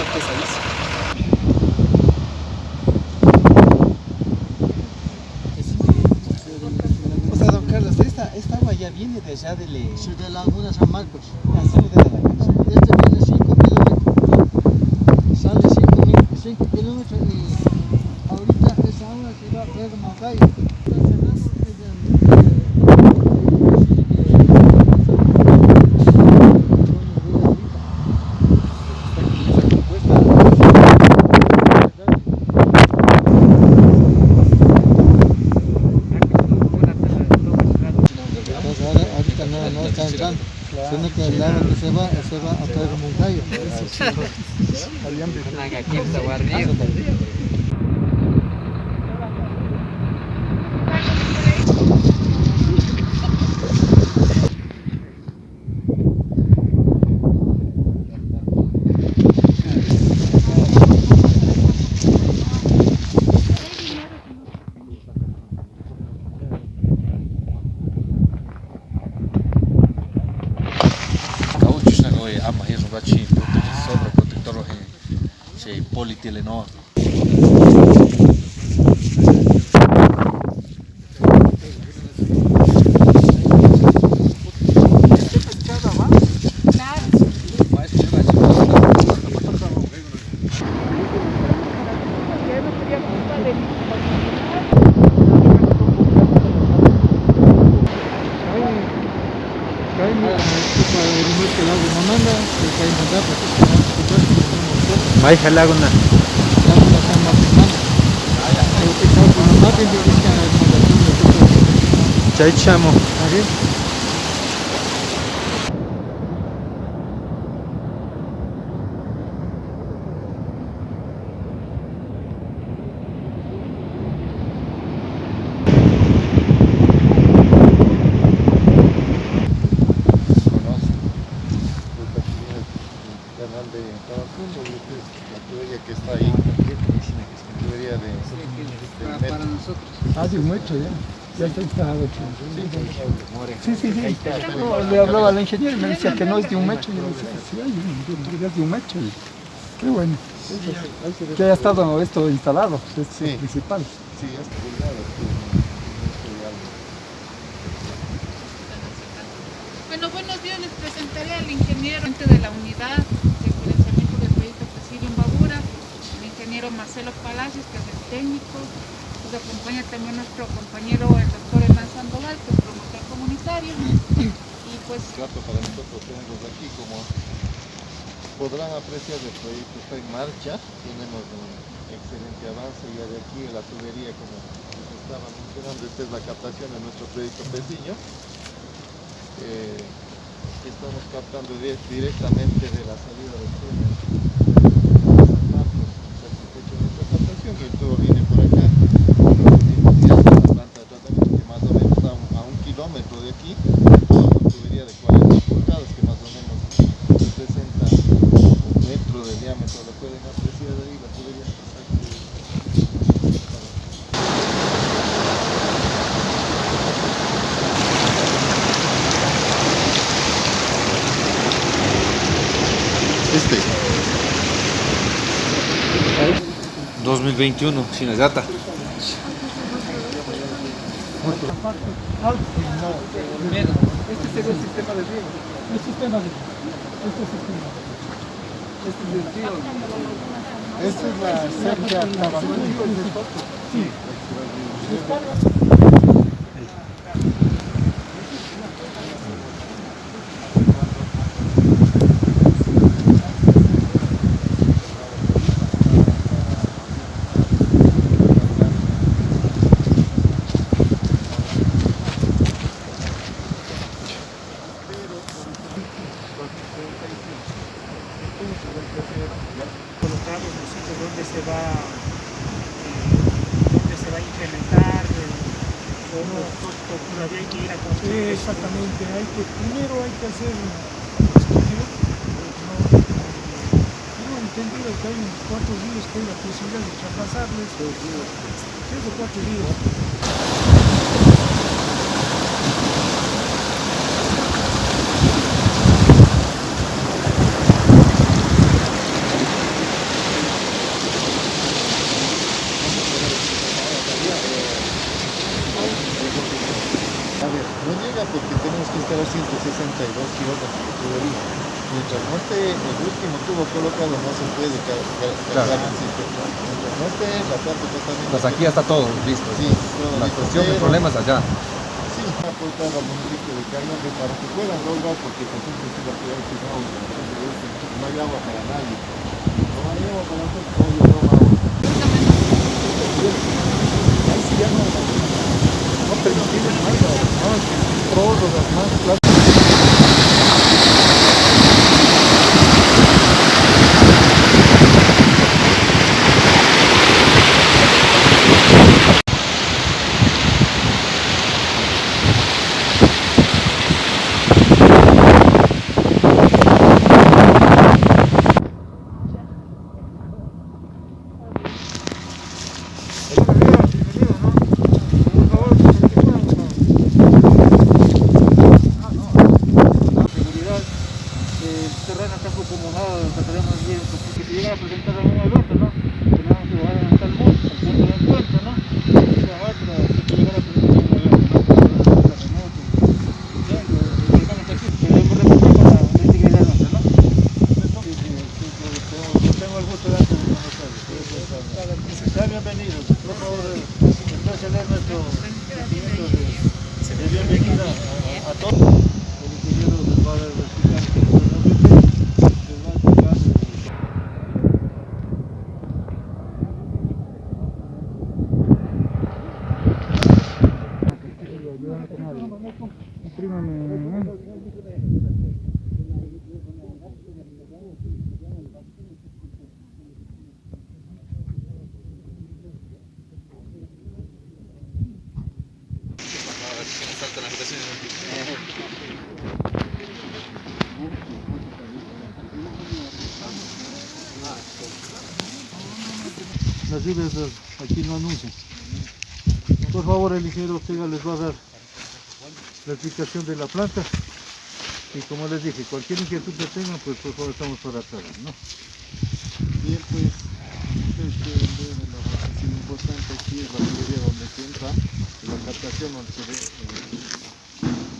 pesadísimo. O sea, don Carlos, esta agua ya viene de allá de la Laguna San Marcos. sale de la laguna. Este viene 5 kilómetros. Sale 5 kilómetros y ahorita esa agua se va a Pedro Moncayo. Sino que el agua que se va a Pedro Moncayo. Polietileno. Mais Laguna. Chay chamo. Que está ahí, tubería para nosotros. Ah, de un metro ya. Ya está instalado. Sí. No, le hablaba al ingeniero y me decía que no es de un metro. Yo le decía, sí, es de un metro. Qué bueno. Que haya estado esto instalado, es sí. Principal. Sí, ya está colgado. Bueno, buenos días, les presentaré al ingeniero de la unidad de gerenciamiento del proyecto Presidio Imbabura, el ingeniero Marcelo Palacios, que es el técnico. Nos acompaña también nuestro compañero, el doctor Hernán Sandoval, que es promotor comunitario. Y pues... Grato para nosotros tenerlos aquí. Como podrán apreciar, el proyecto está en marcha. Tenemos un excelente avance ya de aquí en la tubería, como les estaba mencionando. Esta es la captación de nuestro proyecto Peciño. Estamos captando directamente de la salida del túnel San Marcos, satisfecho de nuestra captación, y el tubo viene por acá. Y hasta la planta de tratamiento, que más o menos a 1 kilómetro de aquí, una tubería de 40 pulgadas, que más o menos representa 1 metro de diámetro. Lo pueden apreciar ahí, la tubería está Este 2021, Sinagata. Este es el sistema de riego. Esta es la cerca Tabacuyo. Sí. Colocados los sitios donde se va a implementar o todavía hay que ir a construir. Exactamente, primero hay que hacer un estudio. Tengo entendido que hay unos 4 ríos que hay la posibilidad de traspasarles, 3 o 4 ríos. estar a 162 kilómetros de tubería. Mientras no esté el último tubo colocado, no se puede cargar el sistema. Mientras no esté la planta totalmente... Pues aquí ya está todo listo. Sí, todo La listo. cuestión del Pero- problema es allá. Sí, aportar al municipio de Cañón para que puedan lograr, porque por ejemplo si la ciudad dice no hay agua para nadie. No hay agua para nosotros, no hay agua. Ahí sí ya no permitimos nada, ¿no? Prórrogas, más plata. Terreno está un poco mojado, trataremos de ir, porque si llega a presentar alguna alerta, ¿no? Tenemos que bajar hasta el punto de encuentro, ¿no? Y bajar para llegar a presentar alguna alerta, ¿no? Estamos aquí, queremos reportar para la integridad nuestra, ¿no? Tengo el gusto de antes de conocerles. Sean bienvenidos, por favor, después de leer nuestro sentimiento de bienvenida a todos. El ingeniero les va a dar el las lluvias aquí no anuncian. Por favor, el ingeniero Ortega les va a dar la explicación de la planta y como les dije, cualquier inquietud que tengan, pues por favor estamos para atrás, ¿no? Bien, pues ustedes pueden ver la información importante aquí es la tubería donde se entra, la captación donde se ve,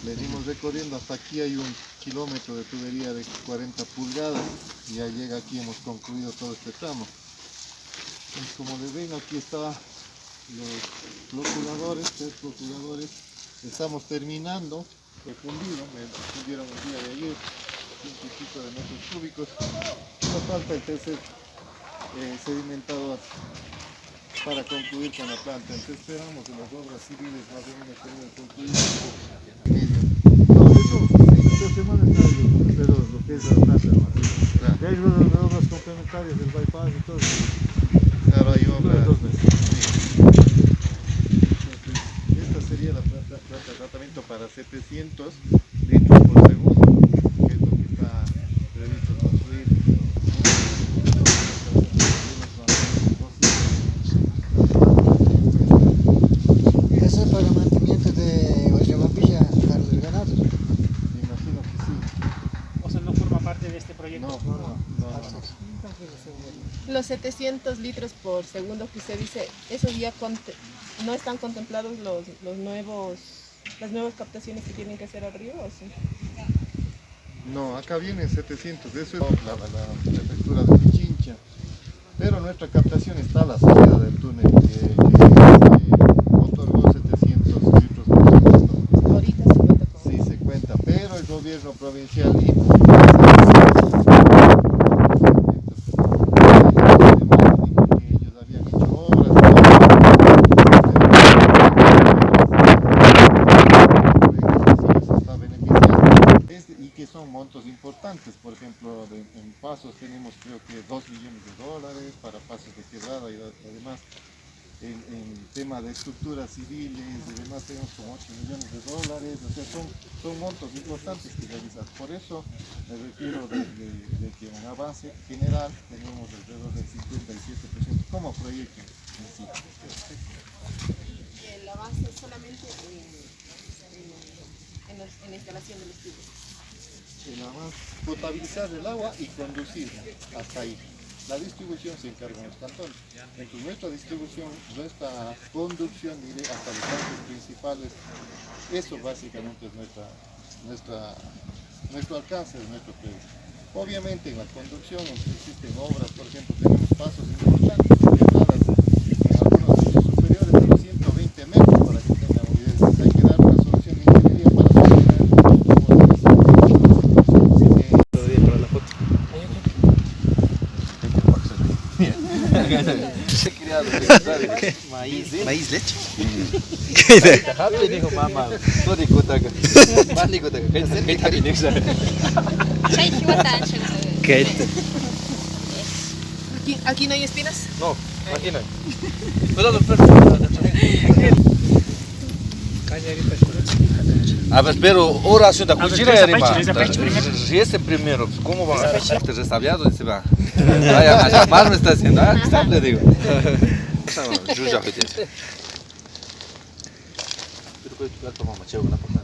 le dimos recorriendo hasta aquí hay 1 kilómetro de tubería de 40 pulgadas y ya llega aquí, hemos concluido todo este tramo. Entonces, como les ven, aquí están los floculadores, 3 floculadores, estamos terminando el fundido, me fundieron el día de ayer, 100 y pico de metros cúbicos, nos falta el tercer sedimentador para concluir con la planta. Entonces esperamos que las obras civiles más o menos tengan concluido No, eso, 2 semanas está pero lo que es la planta, Claro. ya hay las obras complementarias del bypass y todo. Claro, hay obras. 2 meses. Esta sería la planta de tratamiento para 700 litros por segundo, que es lo que está previsto construir. Eso es para mantenimiento de Guayabambilla para los ganados. Me imagino que sí. O sea, no forma parte de este proyecto. No. Los 700 litros por segundo que usted dice, ¿esos ya no están contemplados las nuevas captaciones que tienen que hacer al río? ¿O sí? No, acá vienen 700, eso es la prefectura de Pichincha. Pero nuestra captación está a la salida del túnel que otorgó 700 litros por segundo. Ahorita se cuenta con... Sí, se cuenta, pero el gobierno provincial y que ellos habían hecho obras se está beneficiando y que son montos importantes. Por ejemplo, en Pasos tenemos creo que $2 millones para Pasos de Quebrada y además en tema de estructuras civiles y demás tenemos como $8 millones, o sea, son montos importantes que realizar. Por eso me refiero de que en avance general tenemos alrededor del 57% como proyecto en sí. Y el avance solamente en la instalación del estudio. El avance, potabilizar el agua y conducirla hasta ahí. La distribución se encarga en los cantones. Entonces nuestra distribución, nuestra conducción hasta los tanques principales, eso básicamente es nuestra nuestro alcance de nuestro país. Obviamente en la conducción existen obras, por ejemplo, tenemos pasos importantes, quebradas en algunos sitios superiores a los 120 metros para que tengan una idea. Entonces hay que dar una solución de ingeniería para solucionar Todavía para la foto. Maíz, leche. Dijo mamá. ¿Qué? ¿Aquí no hay espinas? No, aquí no hay. Ah, pues, pero ahora se da cuchilla esa arriba. pecha primero. Si este primero, pues, ¿cómo va a ser? Este restabiado dice, va. Vaya, a llamar me está haciendo. Ah, ¿qué está? Le digo. Juja, petece. Pero pues, tú vas a tomar macho, una pasada.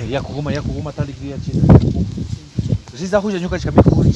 Ya kuguma tali kriya chini. Sisi za huja nyuka chika mikuri.